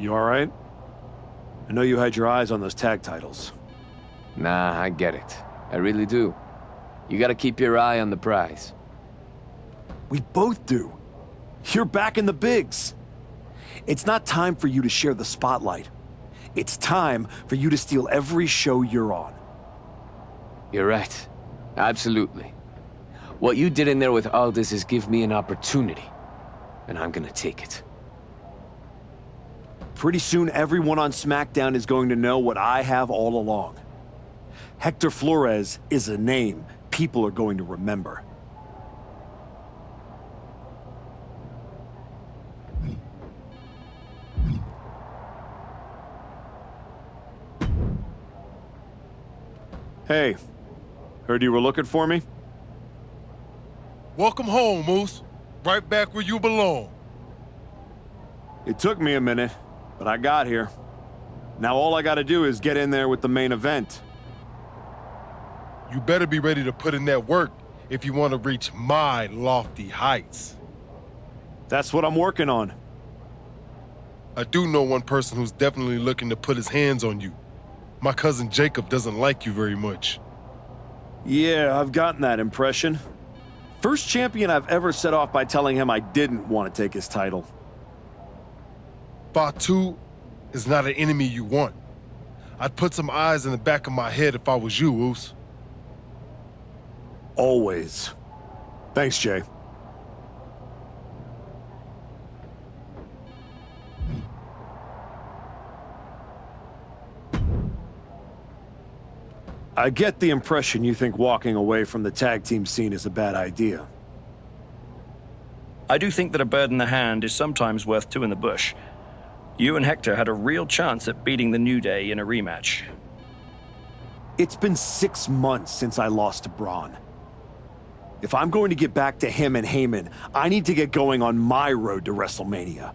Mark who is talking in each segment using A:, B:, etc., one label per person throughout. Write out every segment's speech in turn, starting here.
A: You alright? I know you had your eyes on those tag titles.
B: Nah, I get it. I really do. You gotta keep your eye on the prize.
A: We both do. You're back in the bigs. It's not time for you to share the spotlight. It's time for you to steal every show you're on.
B: You're right. Absolutely. What you did in there with Aldous is give me an opportunity. And I'm gonna take it.
A: Pretty soon, everyone on SmackDown is going to know what I have all along. Hector Flores is a name people are going to remember. Hey, heard you were looking for me?
C: Welcome home, Moose. Right back where you belong.
A: It took me a minute, but I got here. Now all I gotta do is get in there with the main event.
C: You better be ready to put in that work if you want to reach my lofty heights.
A: That's what I'm working on.
C: I do know one person who's definitely looking to put his hands on you. My cousin Jacob doesn't like you very much.
A: Yeah, I've gotten that impression. First champion I've ever set off by telling him I didn't want to take his title.
C: Fatu is not an enemy you want. I'd put some eyes in the back of my head if I was you, Oos.
A: Always. Thanks, Jay. I get the impression you think walking away from the tag team scene is a bad idea.
D: I do think that a bird in the hand is sometimes worth two in the bush. You and Hector had a real chance at beating the New Day in a rematch.
A: It's been 6 months since I lost to Braun. If I'm going to get back to him and Heyman, I need to get going on my road to WrestleMania.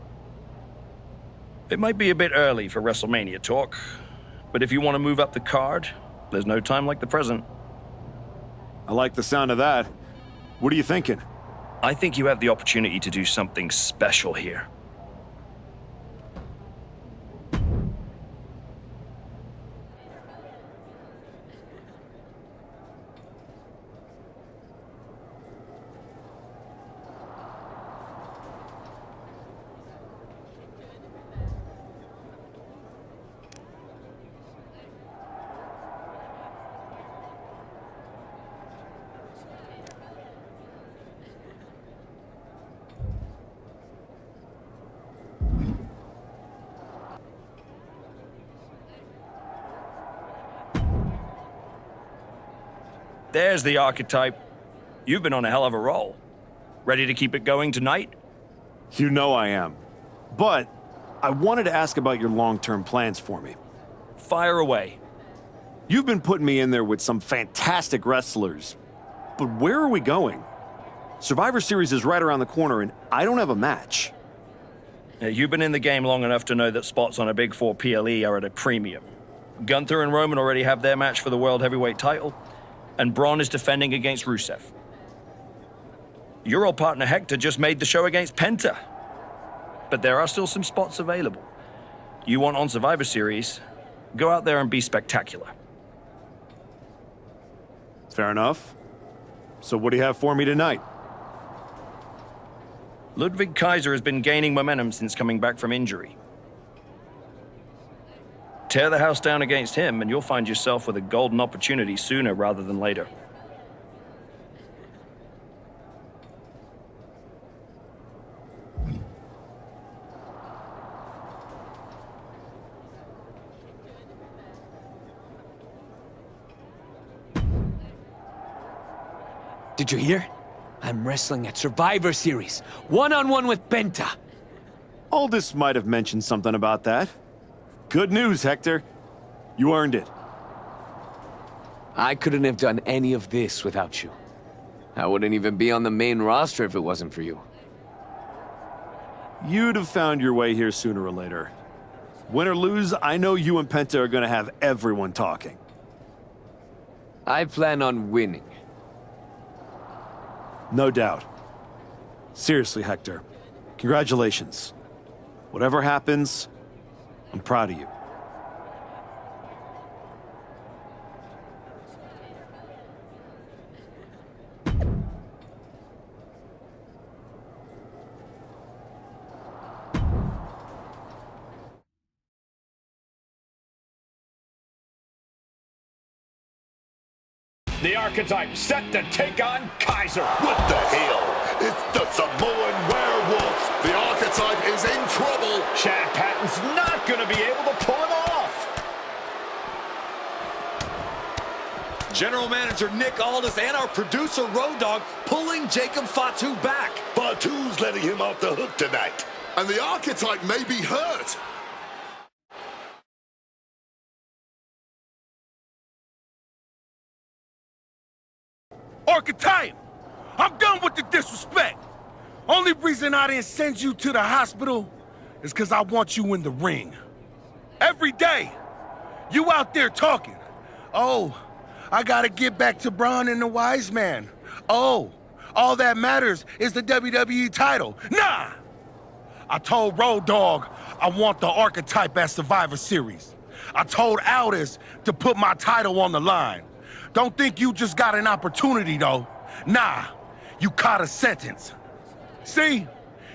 D: It might be a bit early for WrestleMania talk, but if you want to move up the card, there's no time like the present.
A: I like the sound of that. What are you thinking?
D: I think you have the opportunity to do something special here. There's the Archetype. You've been on a hell of a roll. Ready to keep it going tonight?
A: You know I am. But I wanted to ask about your long-term plans for me.
D: Fire away.
A: You've been putting me in there with some fantastic wrestlers. But where are we going? Survivor Series is right around the corner and I don't have a match.
D: You've been in the game long enough to know that spots on a Big Four PLE are at a premium. Gunther and Roman already have their match for the World Heavyweight title, and Braun is defending against Rusev. Your old partner Hector just made the show against Penta. But there are still some spots available. You want on Survivor Series, go out there and be spectacular.
A: Fair enough. So what do you have for me tonight?
D: Ludwig Kaiser has been gaining momentum since coming back from injury. Tear the house down against him and you'll find yourself with a golden opportunity sooner rather than later.
B: Did you hear? I'm wrestling at Survivor Series, one-on-one with Penta.
A: Aldous might have mentioned something about that. Good news, Hector. You earned it.
B: I couldn't have done any of this without you. I wouldn't even be on the main roster if it wasn't for you.
A: You'd have found your way here sooner or later. Win or lose, I know you and Penta are gonna have everyone talking.
B: I plan on winning.
A: No doubt. Seriously, Hector. Congratulations. Whatever happens, I'm proud of you.
E: The Archetype set to take on Kaiser.
F: What the hell? It's the Samoan werewolf. The Archetype is in trouble.
E: Chad Patton's not going to be able to pull him off.
G: General Manager Nick Aldis and our producer Road Dogg pulling Jacob Fatu back.
F: Fatu's letting him off the hook tonight. And the Archetype may be hurt.
H: Archetype! I'm done with the disrespect. Only reason I didn't send you to the hospital is because I want you in the ring. Every day, you out there talking. Oh, I gotta get back to Braun and the Wise Man. Oh, all that matters is the WWE title. Nah! I told Road Dogg I want the Archetype at Survivor Series. I told Aldis to put my title on the line. Don't think you just got an opportunity, though. Nah, you caught a sentence. See?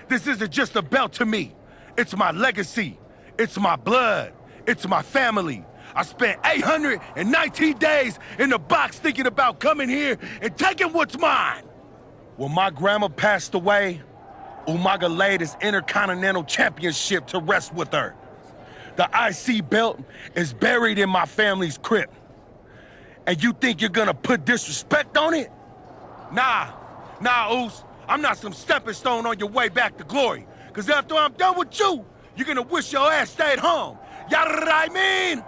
H: This isn't just a belt to me. It's my legacy. It's my blood. It's my family. I spent 819 days in the box thinking about coming here and taking what's mine. When my grandma passed away, Umaga laid his Intercontinental Championship to rest with her. The IC belt is buried in my family's crypt. And you think you're gonna put disrespect on it? Nah, Oos. I'm not some stepping stone on your way back to glory. Cause after I'm done with you, you're gonna wish your ass stayed home. You know what I mean?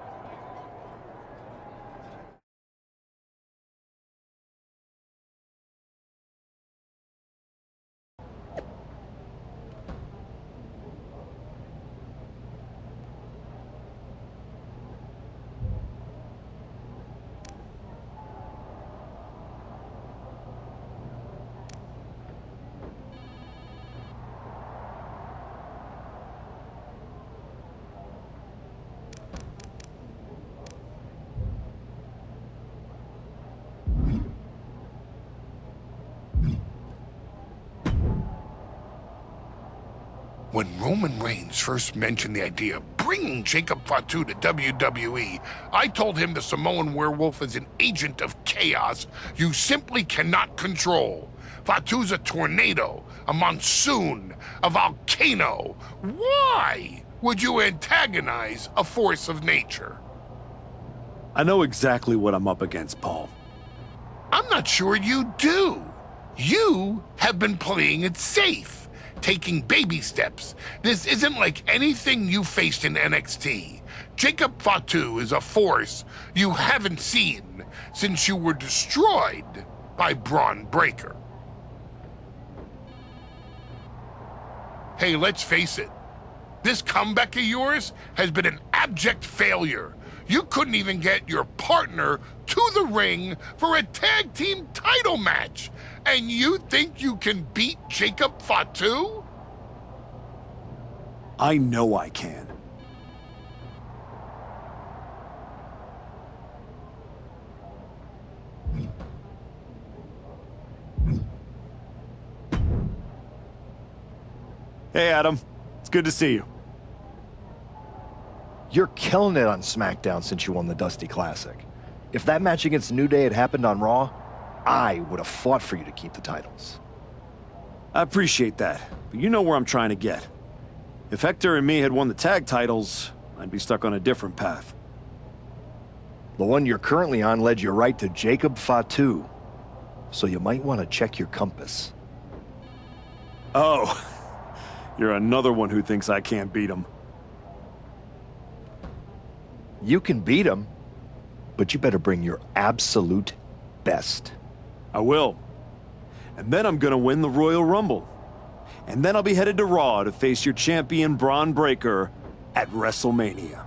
I: When Roman Reigns first mentioned the idea of bringing Jacob Fatu to WWE, I told him the Samoan werewolf is an agent of chaos you simply cannot control. Fatu's a tornado, a monsoon, a volcano. Why would you antagonize a force of nature?
A: I know exactly what I'm up against, Paul.
I: I'm not sure you do. You have been playing it safe. Taking baby steps. This isn't like anything you faced in NXT. Jacob Fatu is a force you haven't seen since you were destroyed by Braun Breaker. Hey, let's face it. This comeback of yours has been an abject failure. You couldn't even get your partner to the ring for a tag team title match. And you think you can beat Jacob Fatu?
A: I know I can. Hey, Adam. It's good to see you.
J: You're killing it on SmackDown since you won the Dusty Classic. If that match against New Day had happened on Raw, I would have fought for you to keep the titles.
A: I appreciate that, but you know where I'm trying to get. If Hector and me had won the tag titles, I'd be stuck on a different path.
J: The one you're currently on led you right to Jacob Fatu, so you might want to check your compass.
A: Oh, you're another one who thinks I can't beat him.
J: You can beat him, but you better bring your absolute best.
A: I will. And then I'm gonna win the Royal Rumble. And then I'll be headed to Raw to face your champion Braun Breaker at WrestleMania.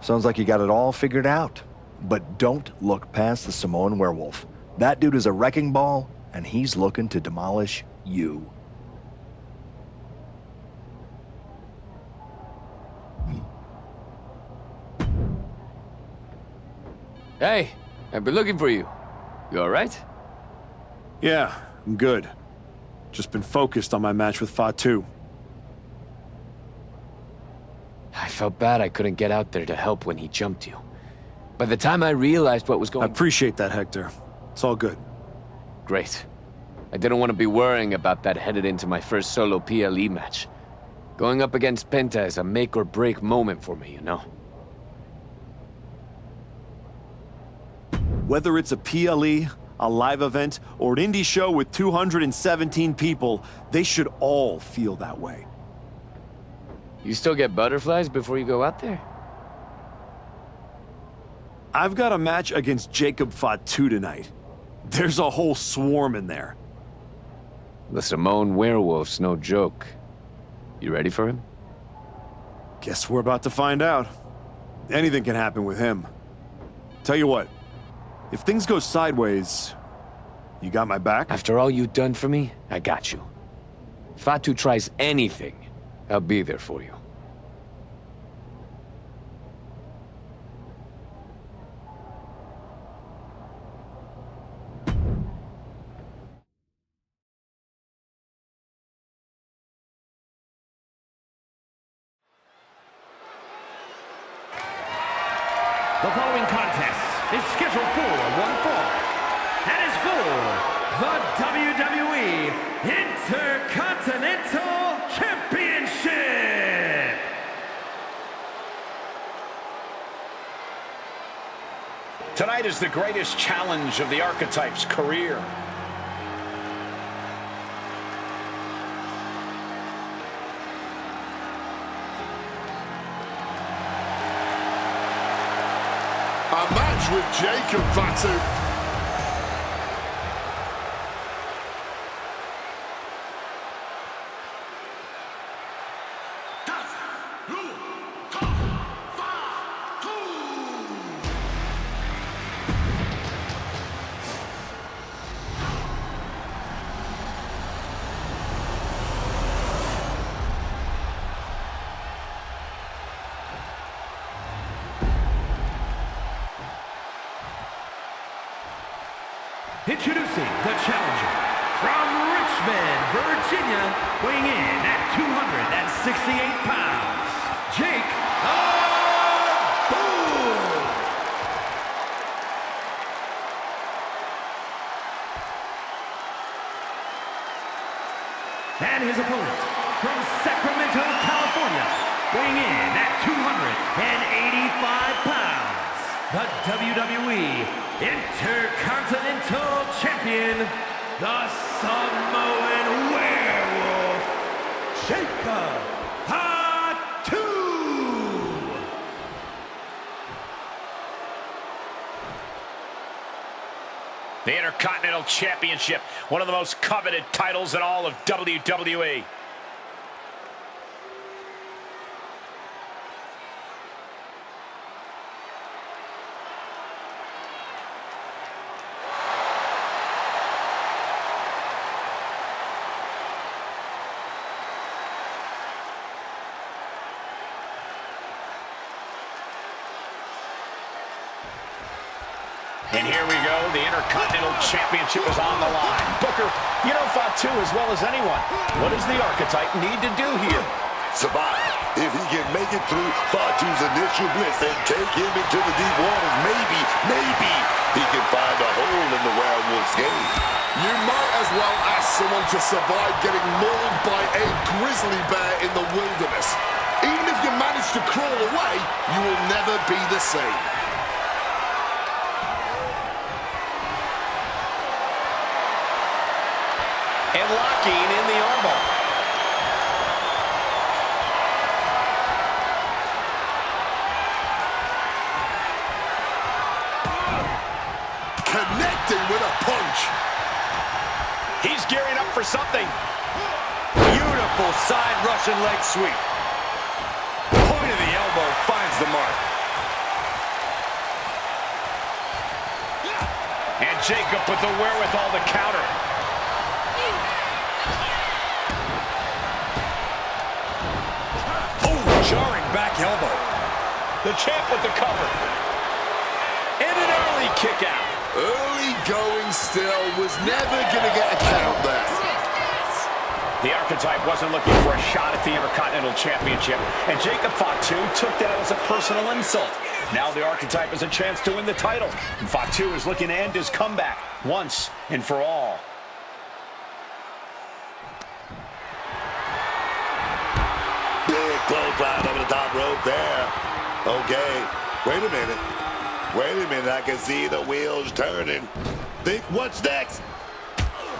J: Sounds like you got it all figured out. But don't look past the Samoan werewolf. That dude is a wrecking ball, and he's looking to demolish you.
B: Hey, I've been looking for you. You alright?
A: Yeah, I'm good. Just been focused on my match with Fatu.
B: I felt bad I couldn't get out there to help when he jumped you. By the time I realized what was
A: I
B: going on...
A: appreciate that, Hector. It's all good.
B: Great. I didn't want to be worrying about that headed into my first solo PLE match. Going up against Penta is a make-or-break moment for me, you know?
A: Whether it's a PLE, a live event, or an indie show with 217 people, they should all feel that way.
B: You still get butterflies before you go out there?
A: I've got a match against Jacob Fatu tonight. There's a whole swarm in there.
B: The Samoan werewolf's no joke. You ready for him?
A: Guess we're about to find out. Anything can happen with him. Tell you what, if things go sideways, you got my back?
B: After all you've done for me, I got you. If Fatu tries anything, I'll be there for you.
E: The following contest is scheduled for one fall and is for the WWE Intercontinental Championship. Tonight is the greatest challenge of the Archetype's career.
F: A match with Jacob Fatu.
E: Introducing the challenger from Richmond, Virginia, weighing in at 268 pounds, Jake Bullock. And his opponent from Sacramento, California, weighing in at 285 pounds, the WWE Intercontinental Champion, the Samoan Werewolf, Jacob Fatu. The Intercontinental Championship, one of the most coveted titles in all of WWE. And here we go, the Intercontinental Championship is on the line. Booker, you know Fatu as well as anyone. What does the Archetype need to do here?
F: Survive. If he can make it through Fatu's initial blitz and take him into the deep waters, maybe he can find a hole in the Werewolves' game. You might as well ask someone to survive getting mauled by a grizzly bear in the wilderness. Even if you manage to crawl away, you will never be the same.
E: And locking in the armbar.
F: Connecting with a punch.
E: He's gearing up for something. Beautiful side Russian leg sweep. Point of the elbow finds the mark. And Jacob with the wherewithal to counter. Jarring back elbow. The champ with the cover. And an arrow
G: Dirty kick out.
F: Early going still, was never going to get a count there.
E: The Archetype wasn't looking for a shot at the Intercontinental Championship, and Jacob Fatu took that as a personal insult. Now the Archetype has a chance to win the title, and Fatu is looking to end his comeback once and for all.
F: Big clothesline over the top rope there. Okay, wait a minute. Wait a minute, I can see the wheels turning. Think what's next?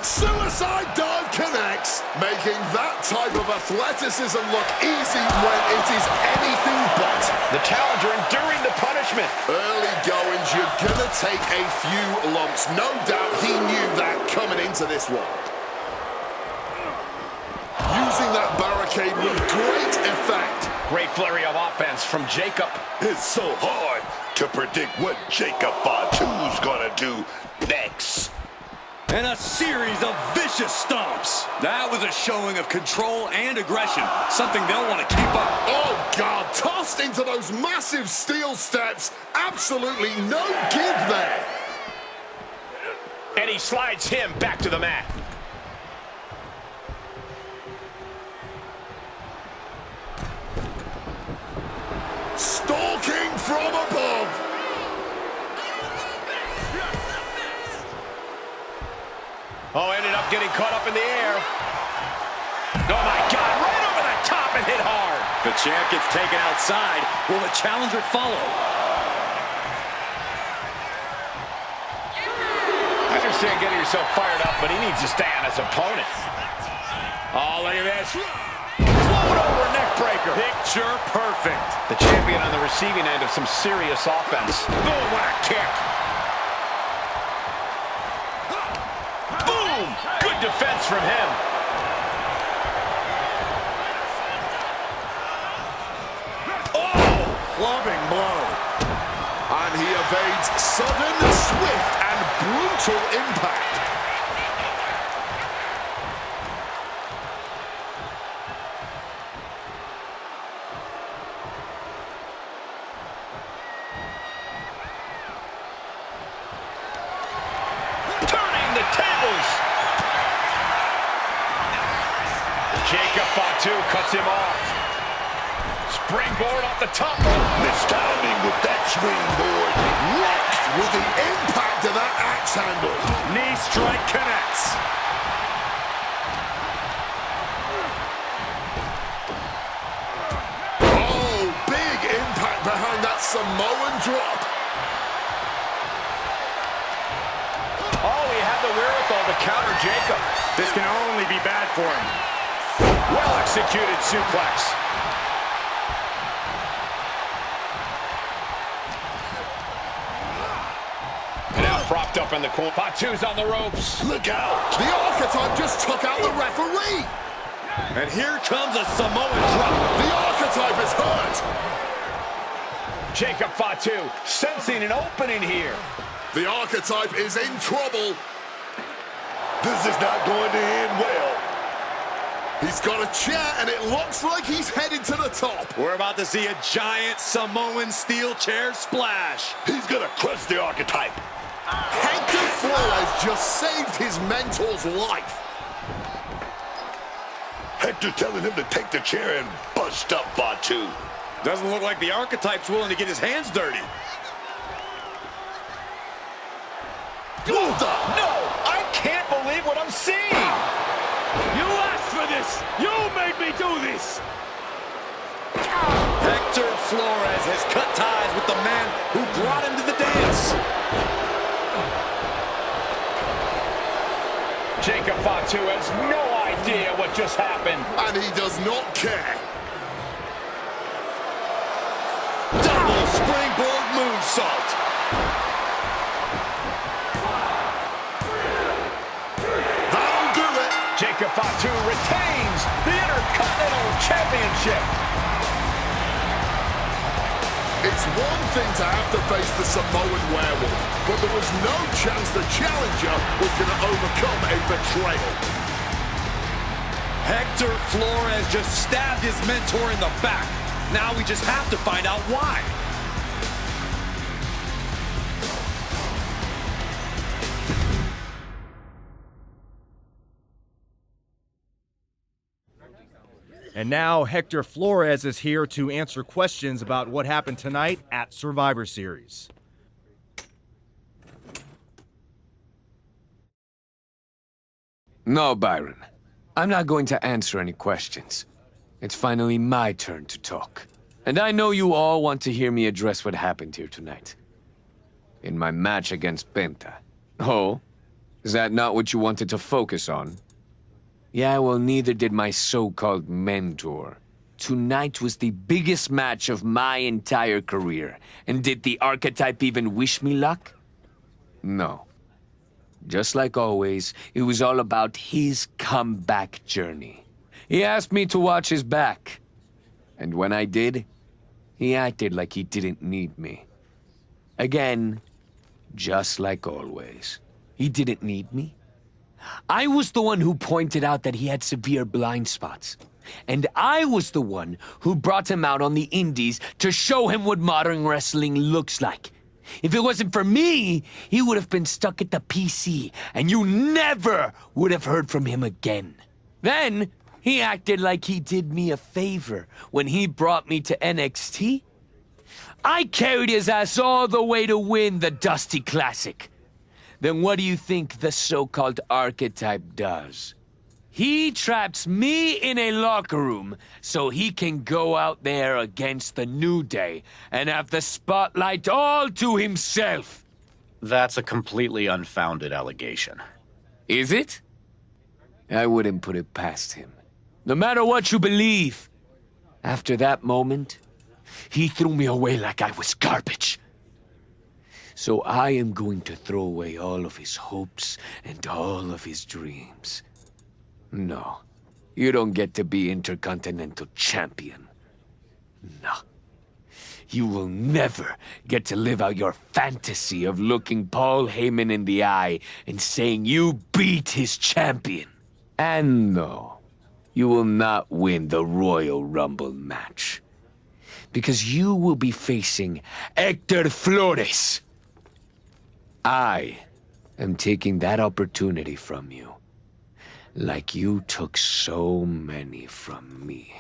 F: Suicide dive connects, making that type of athleticism look easy when it is anything but.
E: The challenger enduring the punishment.
F: Early goings, you're gonna take a few lumps. No doubt he knew that coming into this one. Using that barricade with great effect.
E: Great flurry of offense from Jacob.
F: It's so hard to predict what Jacob Fatu's gonna do next.
G: And a series of vicious stomps. That was a showing of control and aggression, something they'll want to keep up.
F: Oh, God, tossed into those massive steel steps. Absolutely no give there.
E: And he slides him back to the mat.
F: Stalking from above.
E: Oh, ended up getting caught up in the air. Oh, my God, right over the top and hit hard.
G: The champ gets taken outside. Will the challenger follow?
E: I understand getting yourself fired up, but he needs to stay on his opponent. Oh, look at this. Float over neck breaker. Picture perfect. The champion on the receiving end of some serious offense. Oh, what a kick. Boom! Good defense from him.
F: Oh, clubbing blow. And he evades sudden, swift, and brutal impact.
E: Jacob Fatu cuts him off. Springboard off the top rope.
F: Mistiming with that springboard. Locked with the impact of that axe handle.
E: Knee strike connects.
F: Oh, big impact behind that Samoan drop.
E: Oh, he had the wherewithal to counter Jacob. This can only be bad for him. Well-executed suplex. And now propped up in the corner. Fatu's on the ropes.
F: Look out! The Archetype just took out the referee!
G: And here comes a Samoan drop.
F: The Archetype is hurt!
E: Jacob Fatu sensing an opening here.
F: The Archetype is in trouble. This is not going to end well. He's got a chair, and it looks like he's headed to the top.
G: We're about to see a giant Samoan steel chair splash.
F: He's going to crush the Archetype. Hector Flores just saved his mentor's life. Hector telling him to take the chair and bust up Fatu.
G: Doesn't look like the Archetype's willing to get his hands dirty.
F: Moved up.
E: No, I can't believe what I'm seeing.
H: You asked for this! You made me do this!
G: Hector Flores has cut ties with the man who brought him to the dance.
E: Jacob Fatu has no idea what just happened.
F: And he does not care.
G: Double springboard moonsault.
E: Jacob Fatu retains the Intercontinental Championship.
F: It's one thing to have to face the Samoan werewolf, but there was no chance the challenger was going to overcome a betrayal.
G: Hector Flores just stabbed his mentor in the back. Now we just have to find out why.
K: And now Hector Flores is here to answer questions about what happened tonight at Survivor Series.
B: No, Byron. I'm not going to answer any questions. It's finally my turn to talk. And I know you all want to hear me address what happened here tonight. In my match against Penta. Oh? Is that not what you wanted to focus on? Yeah, well, neither did my so-called mentor. Tonight was the biggest match of my entire career. And did the Archetype even wish me luck? No. Just like always, it was all about his comeback journey. He asked me to watch his back. And when I did, he acted like he didn't need me. Again, just like always. He didn't need me. I was the one who pointed out that he had severe blind spots. And I was the one who brought him out on the indies to show him what modern wrestling looks like. If it wasn't for me, he would have been stuck at the PC, and you never would have heard from him again. Then, he acted like he did me a favor when he brought me to NXT. I carried his ass all the way to win the Dusty Classic. Then what do you think the so-called Archetype does? He traps me in a locker room so he can go out there against the New Day and have the spotlight all to himself.
L: That's a completely unfounded allegation.
B: Is it? I wouldn't put it past him. No matter what you believe. After that moment, he threw me away like I was garbage. So I am going to throw away all of his hopes and all of his dreams. No, you don't get to be Intercontinental Champion. No. You will never get to live out your fantasy of looking Paul Heyman in the eye and saying you beat his champion. And no, you will not win the Royal Rumble match. Because you will be facing Hector Flores. I am taking that opportunity from you. Like you took so many from me.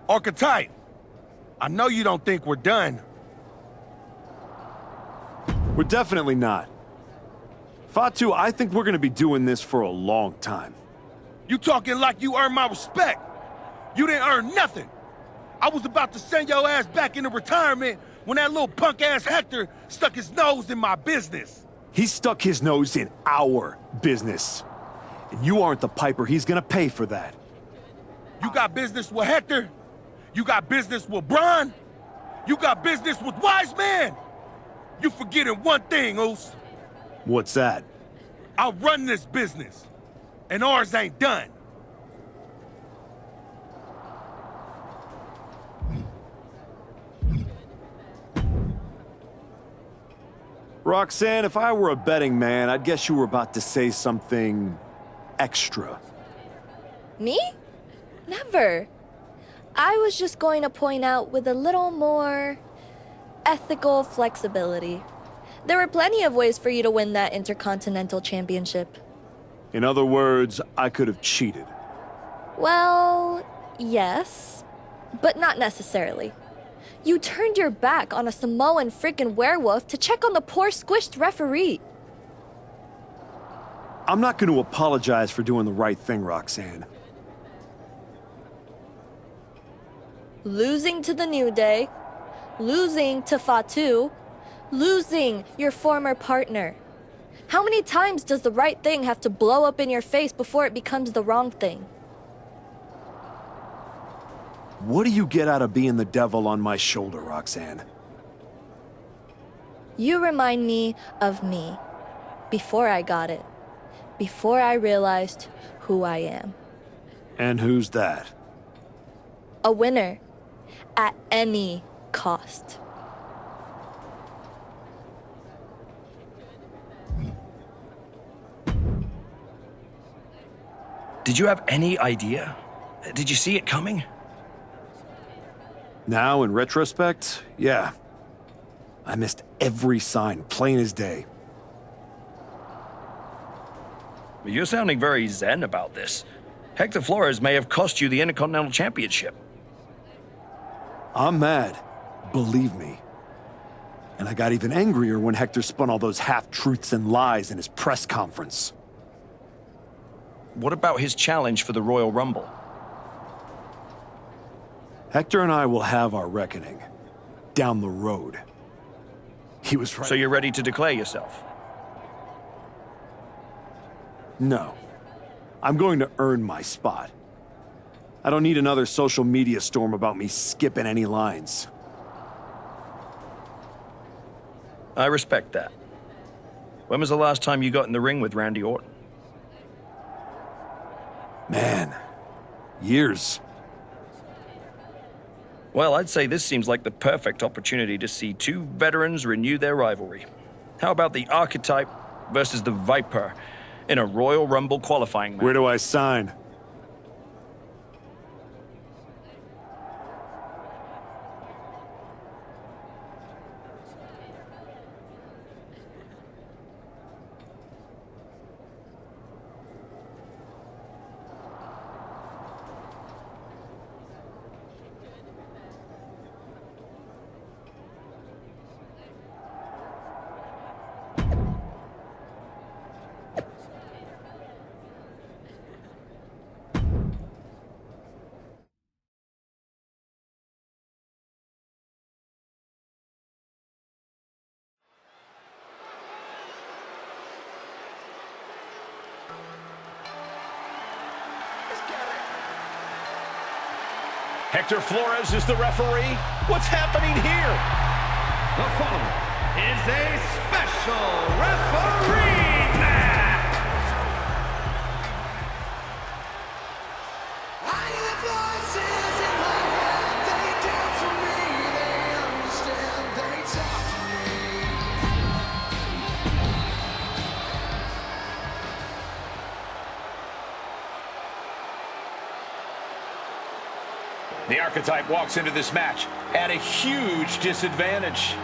H: Archetype, I know you don't think we're done.
A: We're definitely not. Fatu, I think we're gonna be doing this for a long time.
H: You talking like you earned my respect. You didn't earn nothing. I was about to send your ass back into retirement when that little punk-ass Hector stuck his nose in my business.
A: He stuck his nose in our business. And you aren't the piper he's gonna pay for that.
H: You got business with Hector? You got business with Braun? You got business with Wise Man? You forgetting one thing, Oos.
A: What's that?
H: I run this business, and ours ain't done.
A: Roxanne, if I were a betting man, I'd guess you were about to say something extra.
M: Me? Never. I was just going to point out with a little more ethical flexibility. There were plenty of ways for you to win that Intercontinental Championship.
A: In other words, I could have cheated.
M: Well, yes, but not necessarily. You turned your back on a Samoan freaking werewolf to check on the poor squished referee.
A: I'm not going to apologize for doing the right thing, Roxanne.
M: Losing to the New Day, losing to Fatu, Losing your former partner. How many times does the right thing have to blow up in your face before it becomes the wrong thing?
A: What do you get out of being the devil on my shoulder, Roxanne?
M: You remind me of me. Before I got it. Before I realized who I am.
A: And who's that?
M: A winner. At any cost.
D: Did you have any idea? Did you see it coming?
A: Now, in retrospect, yeah. I missed every sign, plain as day.
D: You're sounding very zen about this. Hector Flores may have cost you the Intercontinental Championship.
A: I'm mad, believe me. And I got even angrier when Hector spun all those half-truths and lies in his press conference.
D: What about his challenge for the Royal Rumble?
A: Hector and I will have our reckoning. Down the road. He was right.
D: So you're ready to declare yourself?
A: No. I'm going to earn my spot. I don't need another social media storm about me skipping any lines.
D: I respect that. When was the last time you got in the ring with Randy Orton?
A: Man, years.
D: Well, I'd say this seems like the perfect opportunity to see two veterans renew their rivalry. How about the Archetype versus the Viper in a Royal Rumble qualifying match?
A: Where do I sign?
E: Hector Flores is the referee. What's happening here?
N: The following is a special referee match. I hear voices in my head. They dance for me. They understand. They talk to
E: The Archetype walks into this match at a huge disadvantage.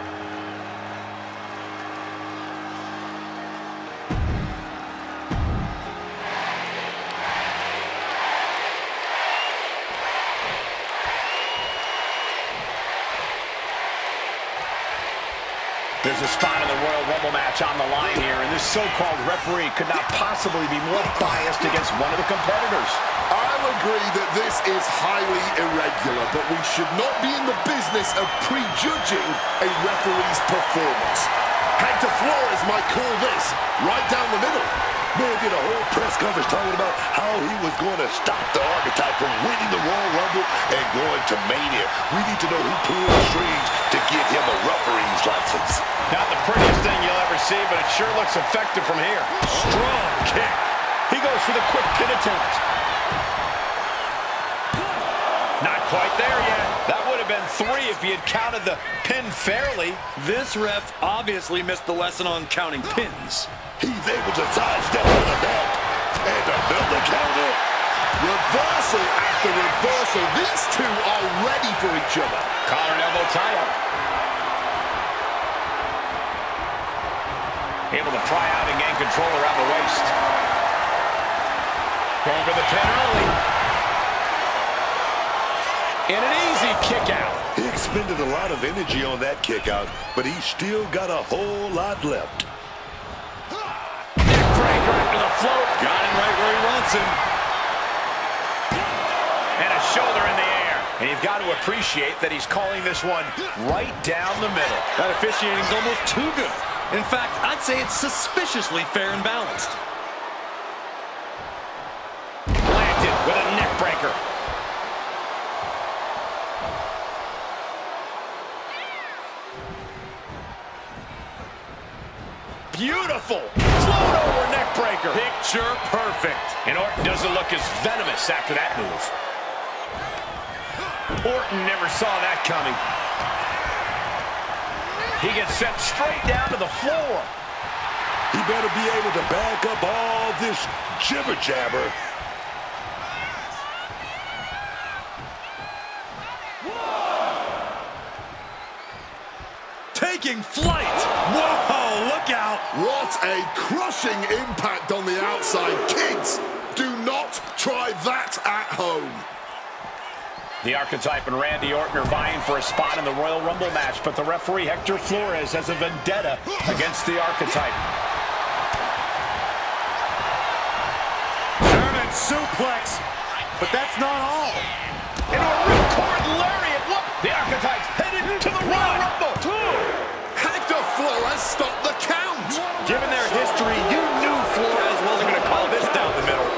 E: There's a spot in the Royal Rumble match on the line here, and this so-called referee could not possibly be more biased against one of the competitors.
F: I'll agree that this is highly irregular, but we should not be in the business of prejudging a referee's performance. Hector Flores might call this right down the middle. Man did a whole press conference talking about how he was going to stop the Archetype from winning the Royal Rumble and going to Mania. We need to know who pulled the strings to give him a referee's license.
E: Not the prettiest thing you'll ever see, but it sure looks effective from here. Strong kick. He goes for the quick pin attempt. Not quite there yet. That would have been 3 if he had counted the pin fairly.
G: This ref obviously missed the lesson on counting pins.
F: He's able to sidestep out of that. And another counter. Reversal after reversal. These two are ready for each other.
E: Collar and elbow tie-up. Able to pry out and gain control around the waist. Going for the pin early. And an easy kick out.
F: He expended a lot of energy on that kick out, but he's still got a whole lot left.
E: Neckbreaker after the float.
G: Got him right where he wants him.
E: And a shoulder in the air. And you you've got to appreciate that he's calling this one right down the middle.
G: That officiating's almost too good. In fact, I'd say it's suspiciously fair and balanced.
E: Planted with a neck breaker. Beautiful. Float over neck breaker. Picture perfect. And Orton doesn't look as venomous after that move. Orton never saw that coming. He gets sent straight down to the floor.
F: He better be able to back up all this jibber-jabber.
G: Taking flight. Whoa, look out.
F: What a crushing impact on the outside. Kids, do not try that at home.
E: The Archetype and Randy Orton are vying for a spot in the Royal Rumble match, but the referee Hector Flores has a vendetta against the Archetype.
G: German suplex, but that's not all.
E: Into a ripcord lariat. Look, the Archetype's headed to the Royal Rumble.
F: Hector Flores stopped the count.
E: Given their history, you knew Flores wasn't going to call this down the middle.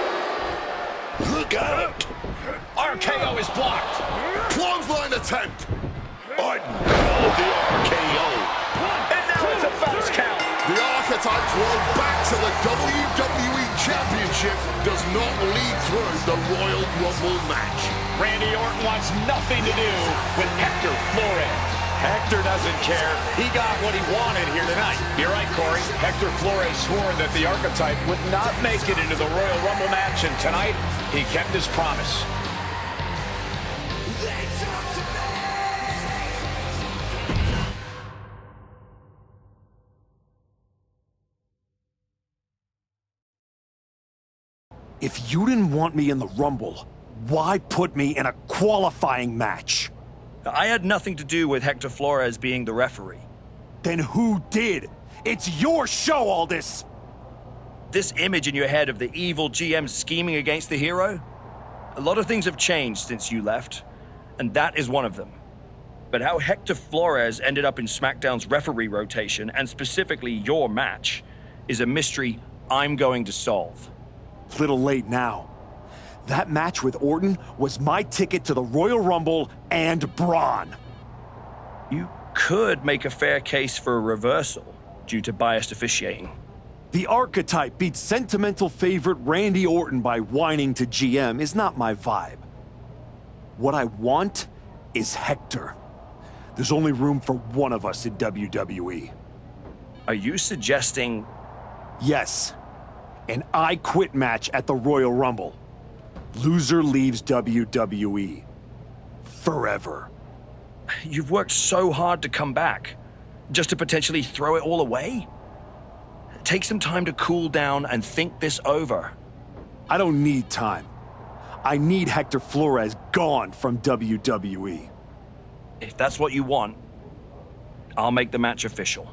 F: Look out.
E: RKO is blocked.
F: Clothesline attempt. Orton called the RKO.
E: And now it's a fast count.
F: The Archetype's road back to the WWE Championship does not lead through the Royal Rumble match.
E: Randy Orton wants nothing to do with Hector Flores. Hector doesn't care. He got what he wanted here tonight. You're right, Corey. Hector Flores swore that the Archetype would not make it into the Royal Rumble match, and tonight he kept his promise.
A: If you didn't want me in the Rumble, why put me in a qualifying match?
D: I had nothing to do with Hector Flores being the referee.
A: Then who did? It's your show, Aldis!
D: This image in your head of the evil GM scheming against the hero? A lot of things have changed since you left, and that is one of them. But how Hector Flores ended up in SmackDown's referee rotation, and specifically your match, is a mystery I'm going to solve.
A: Little late now. That match with Orton was my ticket to the Royal Rumble and Braun.
D: You could make a fair case for a reversal due to biased officiating.
A: The Archetype beat sentimental favorite Randy Orton by whining to GM is not my vibe. What I want is Hector. There's only room for one of us in WWE.
D: Are you suggesting...
A: Yes. An I Quit match at the Royal Rumble. Loser leaves WWE. Forever.
D: You've worked so hard to come back, just to potentially throw it all away? Take some time to cool down and think this over.
A: I don't need time. I need Hector Flores gone from WWE.
D: If that's what you want, I'll make the match official.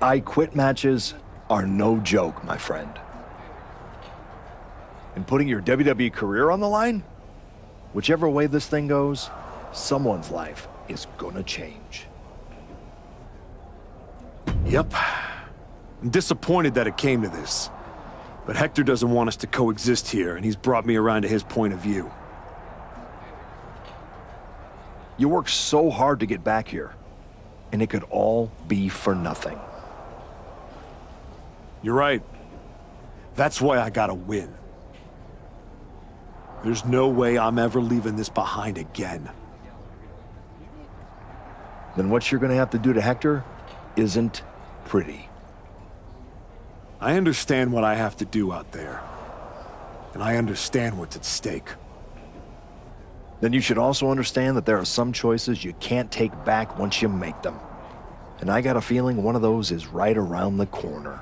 J: I Quit matches are no joke, my friend. And putting your WWE career on the line? Whichever way this thing goes, someone's life is gonna change.
A: Yep. I'm disappointed that it came to this. But Hector doesn't want us to coexist here, and he's brought me around to his point of view.
J: You worked so hard to get back here, and it could all be for nothing.
A: You're right. That's why I gotta win. There's no way I'm ever leaving this behind again.
J: Then what you're gonna have to do to Hector isn't pretty.
A: I understand what I have to do out there. And I understand what's at stake.
J: Then you should also understand that there are some choices you can't take back once you make them. And I got a feeling one of those is right around the corner.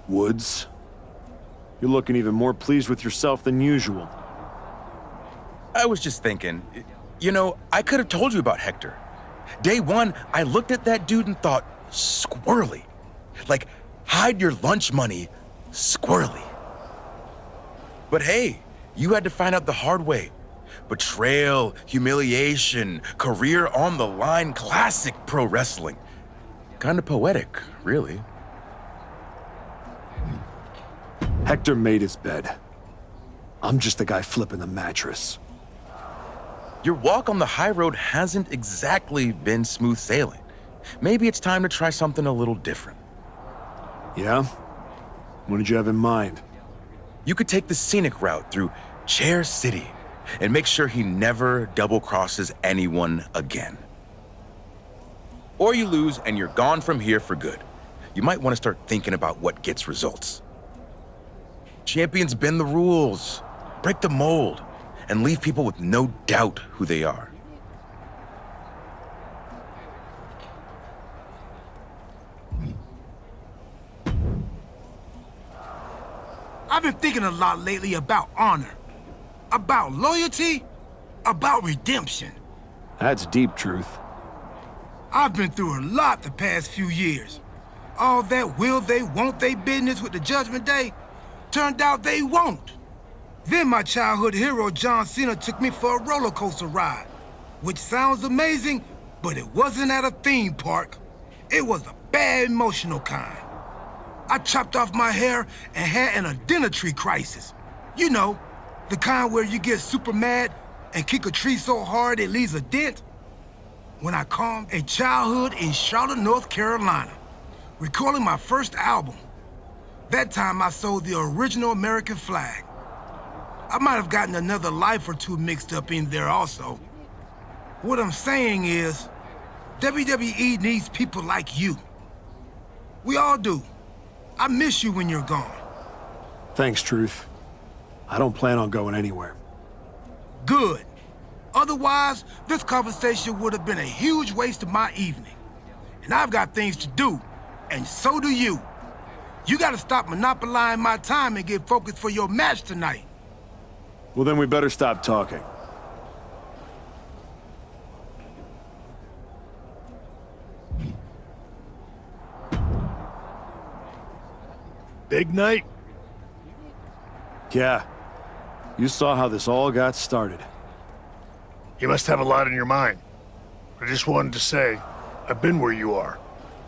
A: Woods, you're looking even more pleased with yourself than usual.
O: I was just thinking, you know, I could have told you about Hector. Day one, I looked at that dude and thought, squirrely. Like, hide your lunch money, squirrely. But hey, you had to find out the hard way. Betrayal, humiliation, career on the line, classic pro wrestling. Kind of poetic, really.
A: Hector made his bed. I'm just the guy flipping the mattress.
O: Your walk on the high road hasn't exactly been smooth sailing. Maybe it's time to try something a little different.
A: Yeah? What did you have in mind?
O: You could take the scenic route through Chair City and make sure he never double-crosses anyone again. Or you lose and you're gone from here for good. You might want to start thinking about what gets results. Champions bend the rules, break the mold, and leave people with no doubt who they are.
H: I've been thinking a lot lately about honor, about loyalty, about redemption.
A: That's deep, Truth.
H: I've been through a lot the past few years. All that will they, won't they business with the Judgment Day turned out they won't. Then my childhood hero John Cena took me for a roller coaster ride, which sounds amazing, but it wasn't at a theme park. It was a bad emotional kind. I chopped off my hair and had an identity crisis. You know, the kind where you get super mad and kick a tree so hard it leaves a dent. When I calmed a childhood in Charlotte, North Carolina, recording my first album. That time I sold the original American flag. I might have gotten another life or two mixed up in there also. What I'm saying is, WWE needs people like you. We all do. I miss you when you're gone.
A: Thanks, Truth. I don't plan on going anywhere.
H: Good. Otherwise, this conversation would have been a huge waste of my evening. And I've got things to do, and so do you. You gotta stop monopolizing my time and get focused for your match tonight.
A: Well, then we better stop talking.
P: Big night?
A: Yeah. You saw how this all got started.
P: You must have a lot in your mind. I just wanted to say, I've been where you are.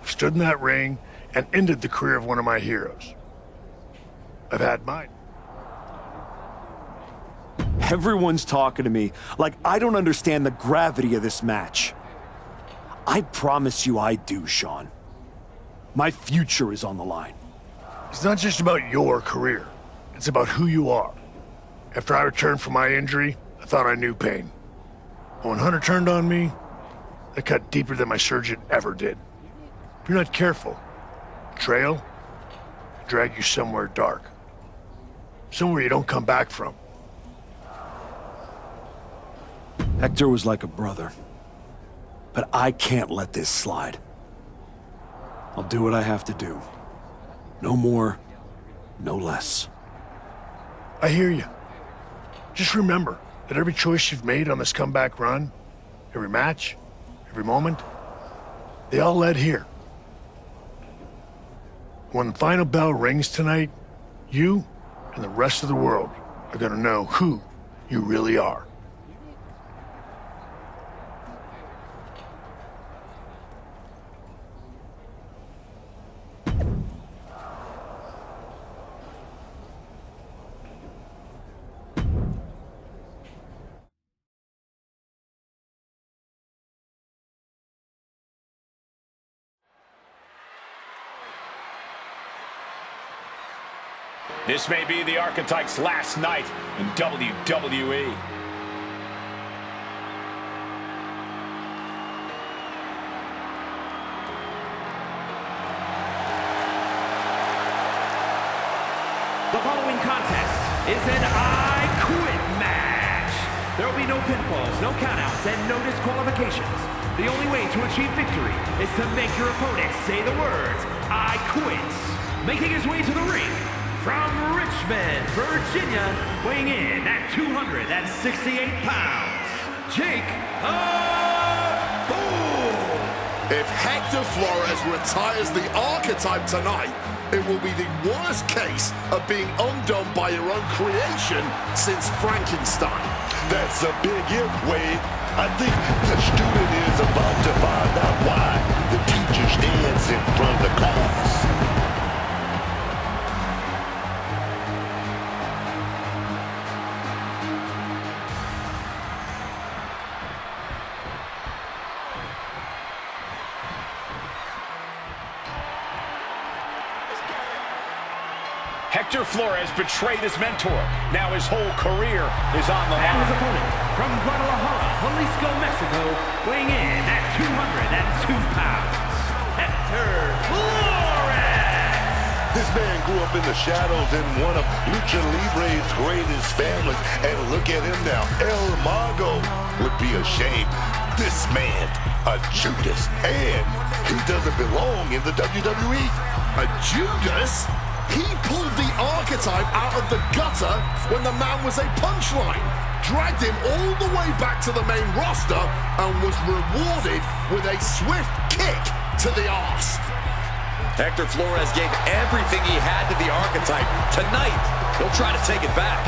P: I've stood in that ring and ended the career of one of my heroes. I've had mine.
A: Everyone's talking to me like I don't understand the gravity of this match. I promise you I do, Sean. My future is on the line.
P: It's not just about your career. It's about who you are. After I returned from my injury, I thought I knew pain. And when Hunter turned on me, that cut deeper than my surgeon ever did. If you're not careful, betrayal will drag you somewhere dark. Somewhere you don't come back from.
A: Hector was like a brother. But I can't let this slide. I'll do what I have to do. No more, no less.
P: I hear you. Just remember that every choice you've made on this comeback run, every match, every moment, they all led here. When the final bell rings tonight, you and the rest of the world are gonna know who you really are.
E: This may be the Archetype's last night in WWE.
Q: The following contest is an I Quit match. There will be no pinfalls, no countouts, and no disqualifications. The only way to achieve victory is to make your opponent say the words, I quit. Making his way to the ring, from Richmond, Virginia, weighing in at 268 pounds, Jake
F: If Hector Flores retires the Archetype tonight, it will be the worst case of being undone by your own creation since Frankenstein. That's a big if, Wade. I think the student is about to find out why the teacher stands in front of the class.
E: Hector Flores betrayed his mentor. Now his whole career is on the line.
Q: And his opponent, from Guadalajara, Jalisco, Mexico, weighing in at 202 pounds, Hector Flores!
F: This man grew up in the shadows in one of Lucha Libre's greatest families, and look at him now. El Mago would be ashamed. This man, a Judas, and he doesn't belong in the WWE. A Judas? He pulled the Archetype out of the gutter when the man was a punchline, dragged him all the way back to the main roster, and was rewarded with a swift kick to the arse.
R: Hector Flores gave everything he had to the Archetype. Tonight, he'll try to take it back.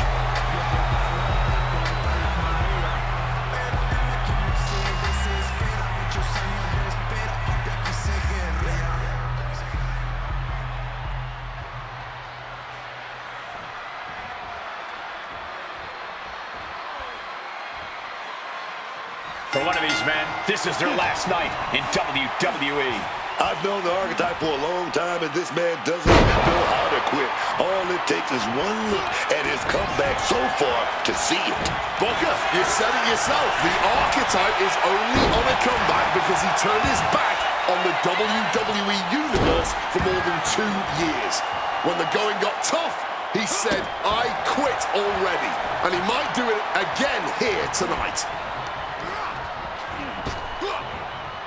E: For one of these men, this is their last night in WWE.
F: I've known the Archetype for a long time, and this man doesn't know how to quit. All it takes is one look at his comeback so far to see it. Booker, you said it yourself. The Archetype is only on a comeback because he turned his back on the WWE Universe for more than 2 years. When the going got tough, he said, I quit already. And he might do it again here tonight.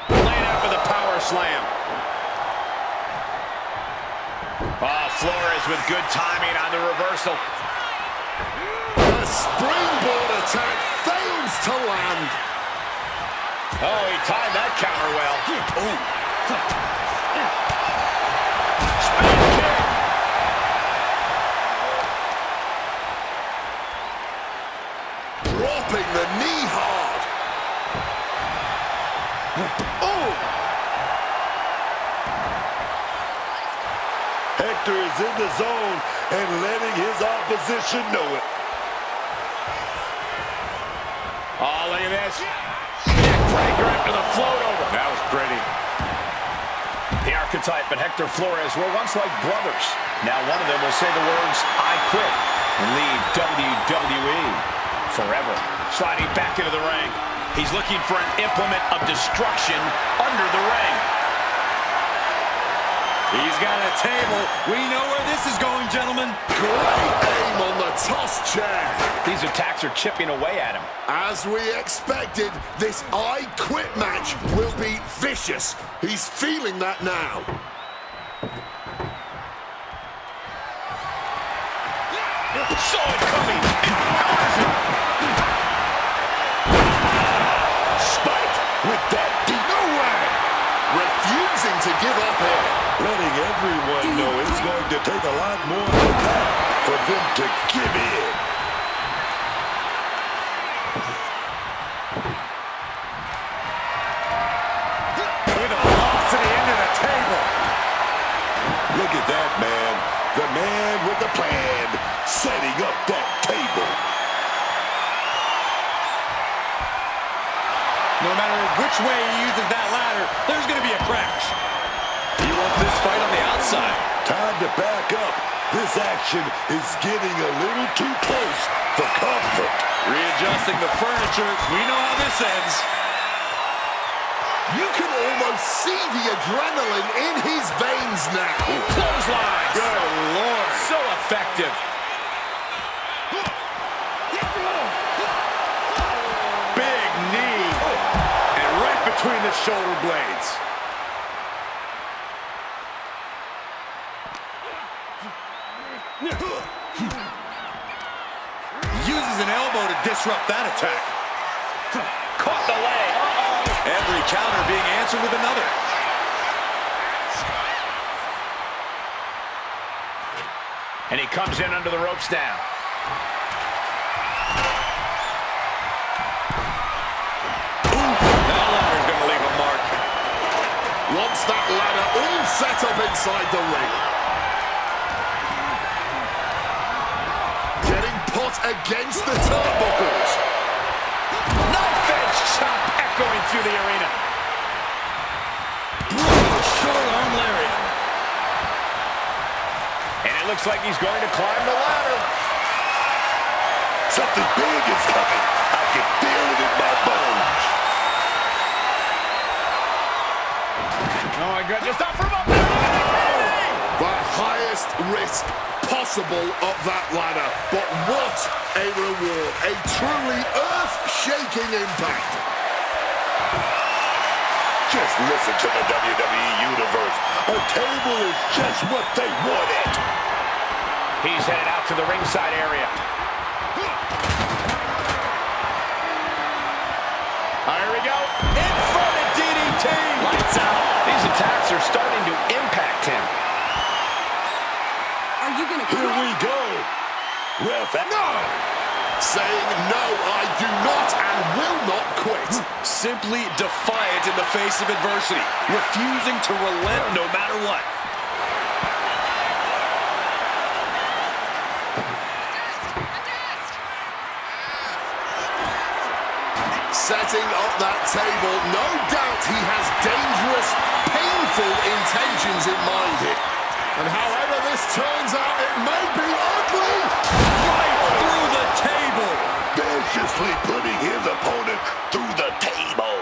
E: Laying out for the power slam. Oh, Flores with good timing on the reversal.
F: The springboard attack fails to land.
E: Oh, he timed that counter well. Spin kick.
F: Dropping the knee hard. Oh! Hector is in the zone and letting his opposition know it.
E: Oh, look at this. Neckbreaker after the float over. That was pretty. The Archetype and Hector Flores were once like brothers. Now one of them will say the words, I quit, and leave WWE forever. Sliding back into the ring. He's looking for an implement of destruction under the ring.
G: He's got a table. We know where this is going, gentlemen.
F: Great aim on the toss chair.
E: These attacks are chipping away at him.
F: As we expected, this I Quit match will be vicious. He's feeling that now.
E: Saw it coming and powers it.
F: Spiked with that deep. No way! Refusing to give up here. Letting everyone know it's going to take a lot more than that for them to give in.
E: With a velocity into the table.
F: Look at that, man. The man with the plan, setting up that table.
G: No matter which way he uses that ladder, there's going to be a crash.
R: He wants this fight on the outside.
F: Time to back up This action is getting a little too close for comfort.
R: Readjusting the furniture. We know how this ends.
F: You can almost see the adrenaline in his veins now.
R: Clotheslines. Good Lord. So effective. Big knee. And right between the shoulder blades. Uses an elbow to disrupt that attack. Caught the leg. Every counter being answered with another.
E: And he comes in under the ropes now.
R: That ladder's going to leave a mark.
F: Wants that ladder all set up inside the ring. Getting put against the turnbuckles.
E: Knife edge chop echoing through the arena.
F: Brutal short arm lariat.
E: And it looks like he's going to climb the ladder.
F: Something big is coming. I can feel it in my bones.
E: Oh my goodness, stop from up there!
F: The highest risk possible of that ladder. But what a reward. A truly earth-shaking impact. Just listen to the WWE Universe. A table is just what they wanted.
E: He's headed out to the ringside area. Here we go. Inverted DDT. Lights out. These attacks are starting to impact him.
N: Are you gonna
F: Here we go. Ref, no! Saying no, I do not and will not quit.
R: Simply defiant in the face of adversity. Refusing to relent no matter what.
F: Setting up that table, no doubt he has dangerous, painful intentions in mind here. And however this turns out, it may be ugly.
R: Right through the table.
F: Viciously putting his opponent through the table.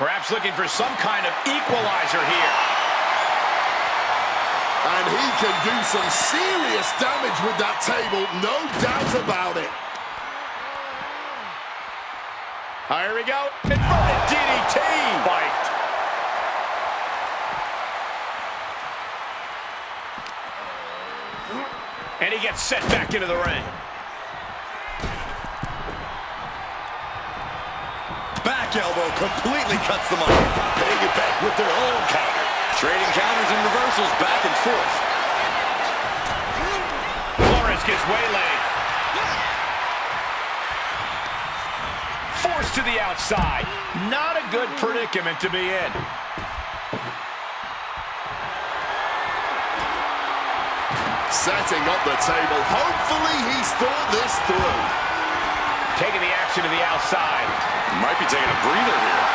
E: Perhaps looking for some kind of equalizer here.
F: And he can do some serious damage with that table, no doubt about it.
E: Here we go. Inverted DDT. Fight. And he gets set back into the ring.
R: Back elbow completely cuts them off.
F: Paying it back with their own counter.
R: Trading counters and reversals back and forth.
E: Flores gets waylaid. Forced to the outside. Not a good predicament to be in.
F: Setting up the table. Hopefully he's thought this through.
E: Taking the action to the outside.
R: Might be taking a breather here.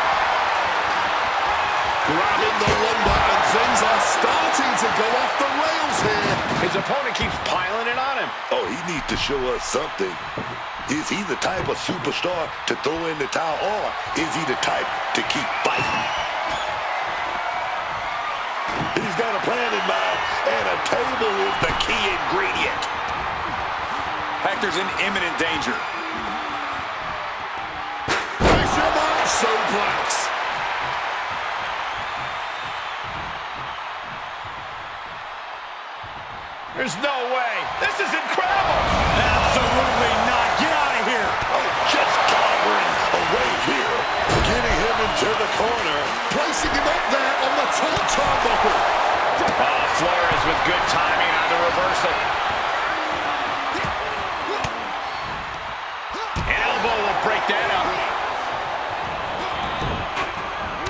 F: Grabbing the lumber, and things are starting to go off the rails here.
E: His opponent keeps piling it on him.
F: Oh, he needs to show us something. Is he the type of superstar to throw in the towel, or is he the type to keep fighting? He's got a plan in mind, and a table is the key ingredient.
R: Hector's in imminent danger.
F: Fisherman suplex.
E: There's no way. This is incredible.
R: Absolutely not. Get out of here.
F: Oh, just clobbering away here. Getting him into the corner. Placing him up there on the top turnbuckle.
E: Oh, Flores with good timing on the reversal. An elbow will break that up.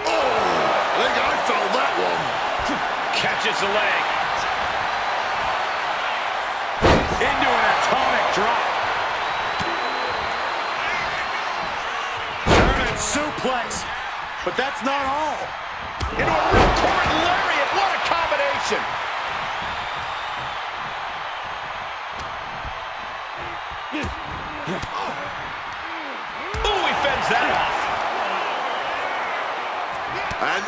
F: Oh, I think I felt that one.
E: Catches the leg.
R: Into an atomic drop. German suplex. But that's not all. Into a ripcord lariat. What a combination.
E: Ooh, he fends that off.
F: And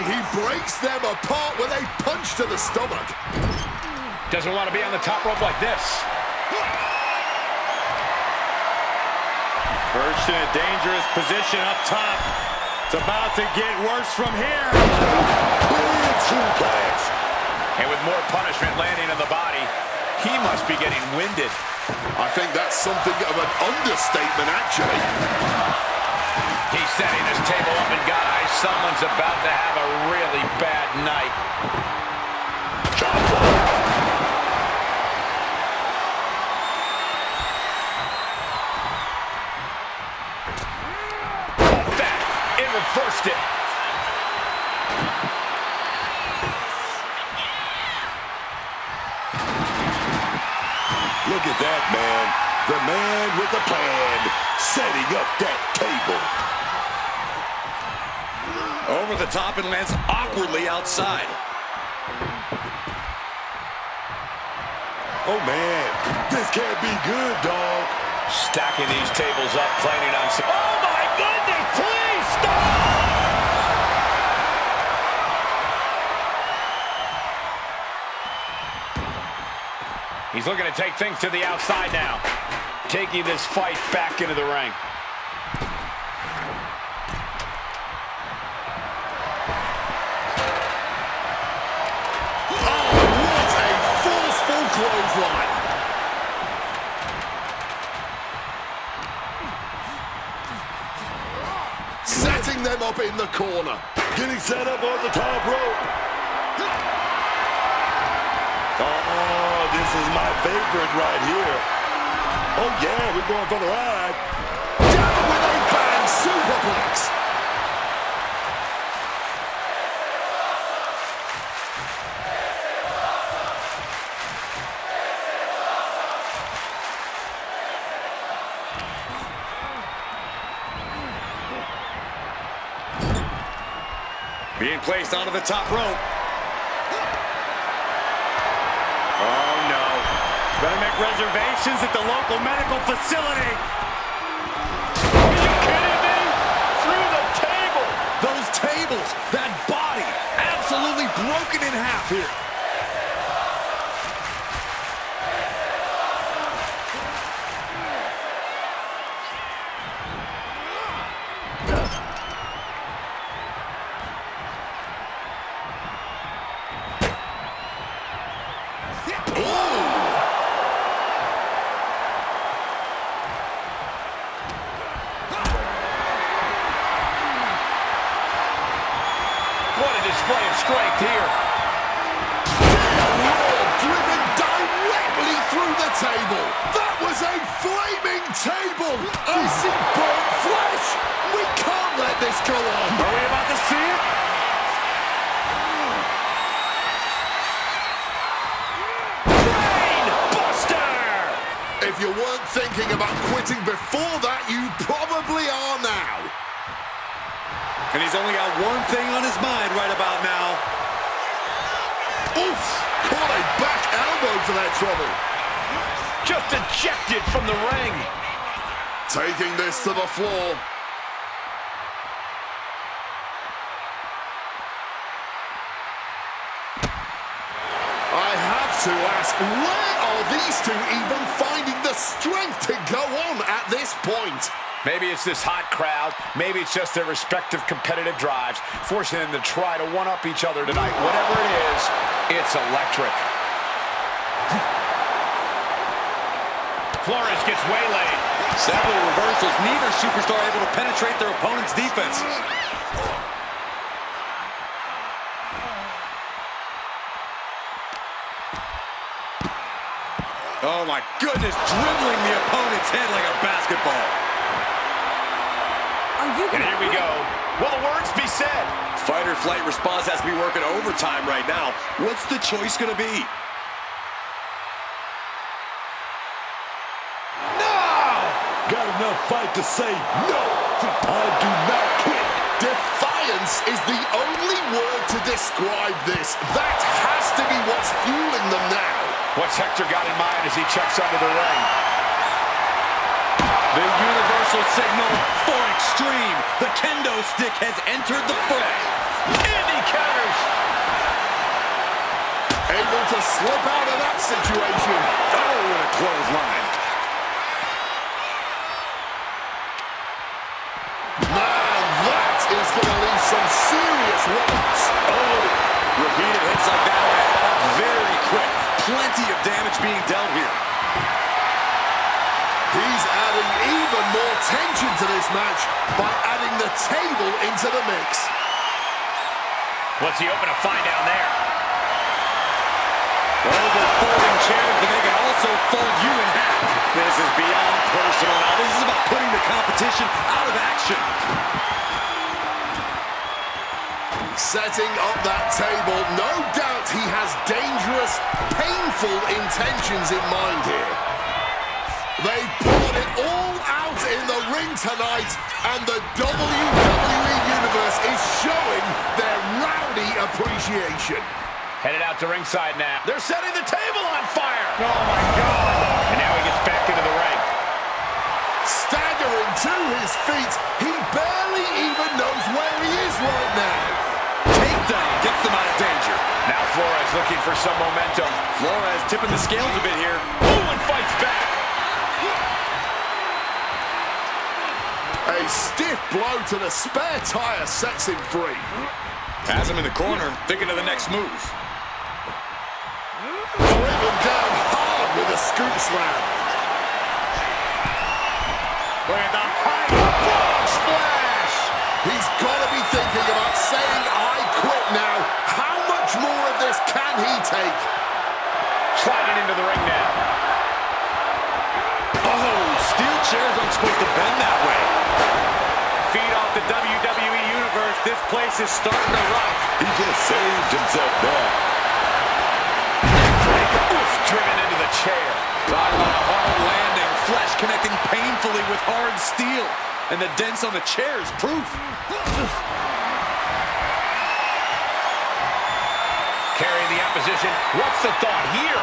F: he breaks them apart with a punch to the stomach.
E: Doesn't want to be on the top rope like this.
R: Perched in a dangerous position up top. It's about to get worse from here.
F: Big suplex.
E: And with more punishment landing on the body, he must be getting winded.
F: I think that's something of an understatement, actually.
E: He's setting his table up, and guys, someone's about to have a really bad night. It reversed it.
F: Look at that, man. The man with the plan, setting up that table.
R: Over the top and lands awkwardly outside.
F: Oh, man. This can't be good, dog.
E: Stacking these tables up, planning on some... Oh, my goodness! Please stop! He's looking to take things to the outside now. Taking this fight back into the ring.
F: Oh, what a forceful clothesline. Setting them up in the corner. Getting set up on the top rope. Oh, this is my favorite right here. Oh, yeah, we're going for the ride. Down with a bang superplex.
R: Being placed onto the top rope.
E: Oh, no. Better make reservations at the local medical facility. Are you kidding me? Through the table.
R: Those tables, that body, absolutely broken in half here.
E: Display of strength here.
F: Driven directly through the table. That was a flaming table. Icy burnt flesh. We can't let this go on.
E: Are we about to see it? Brain Buster!
F: If you weren't thinking about quitting before that, you probably are now.
R: And he's only got one thing on his mind right about now.
F: Oof! Caught a back elbow for that trouble.
E: Just ejected from the ring.
F: Taking this to the floor. I have to ask, where are these two even finding the strength to go on at this point?
E: Maybe it's this hot crowd. Maybe it's just their respective competitive drives, forcing them to try to one-up each other tonight. Whatever it is, it's electric. Flores gets waylaid.
R: Several reversals. Neither superstar able to penetrate their opponent's defenses. Oh my goodness, dribbling the opponent's head like a basketball.
E: And here we go. Will the words be said?
R: Fight or flight response has to be working overtime right now. What's the choice going to be?
F: No! Got enough fight to say no. I do not quit. Defy Defiance is the only word to describe this. That has to be what's fueling them now.
E: What's Hector got in mind as he checks under the ring?
G: The universal signal for extreme. The kendo stick has entered the fray.
E: And he counters.
F: Able to slip out of that situation.
R: Oh, what a clothesline.
F: Man, that is going to leave some serious wounds.
R: Oh, repeated hits like that add up very quick. Plenty of damage being dealt here.
F: He's adding even more tension to this match by adding the table into the mix.
E: What's he open to find down there?
R: Those are folding chairs, but they can also fold you in half. This is beyond personal now. This is about putting the competition out of action.
F: Setting up that table, no doubt he has dangerous, painful intentions in mind here. They poured it all out in the ring tonight, and the WWE Universe is showing their rowdy appreciation.
E: Headed out to ringside now. They're setting the table on fire. Oh, my God. And now he gets back into the ring.
F: Staggering to his feet, he barely even knows where he is right now.
R: Takedown gets them out of danger.
E: Now Flores looking for some momentum.
R: Flores tipping the scales a bit here.
E: Oh, and fights back.
F: A stiff blow to the spare tire sets him free.
R: Has him in the corner, thinking of the next move.
F: Driven down hard with a scoop slam.
E: Look at the high frog splash.
F: He's got to be thinking about saying, I quit now. How much more of this can he take?
E: Sliding into the ring now.
R: Oh, steel chairs aren't supposed to bend that way.
E: Feed off the WWE Universe. This place is starting to rock.
F: He just saved himself there.
E: Driven into the chair.
R: Talk about a hard landing. Flesh connecting painfully with hard steel. And the dents on the chair is proof.
E: Carrying the opposition. What's the thought here?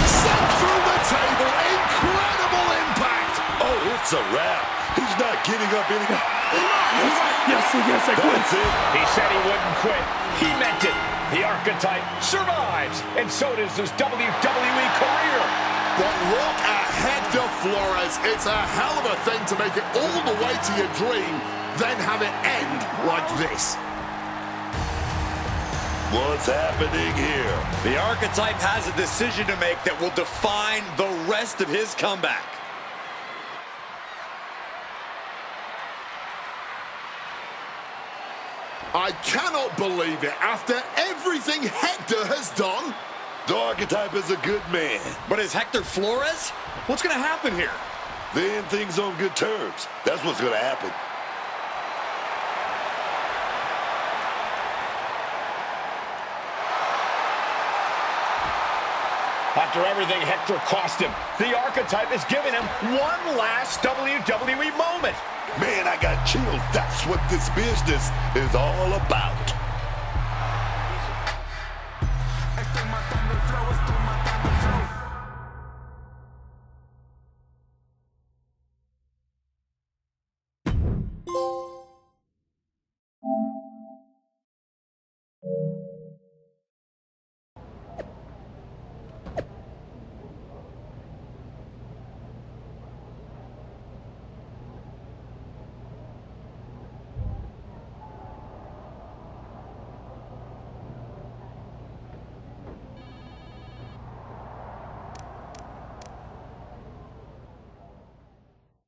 F: Sent through the table. Incredible impact. Oh, it's a wrap. He's not getting up anymore.
A: Yes, I quit.
F: That's it.
E: He said he wouldn't quit. He meant it. The Archetype survives, and so does his WWE career.
F: But look at Hector Flores. It's a hell of a thing to make it all the way to your dream, then have it end like this. What's happening here?
R: The Archetype has a decision to make that will define the rest of his comeback.
F: I cannot believe it. After everything Hector has done, the Archetype is a good man.
R: But is Hector Flores? What's going to happen here?
F: Then things on good terms. That's what's going to happen.
E: After everything Hector cost him, the Archetype is giving him one last WWE moment.
F: Man, I got chills. That's what this business is all about.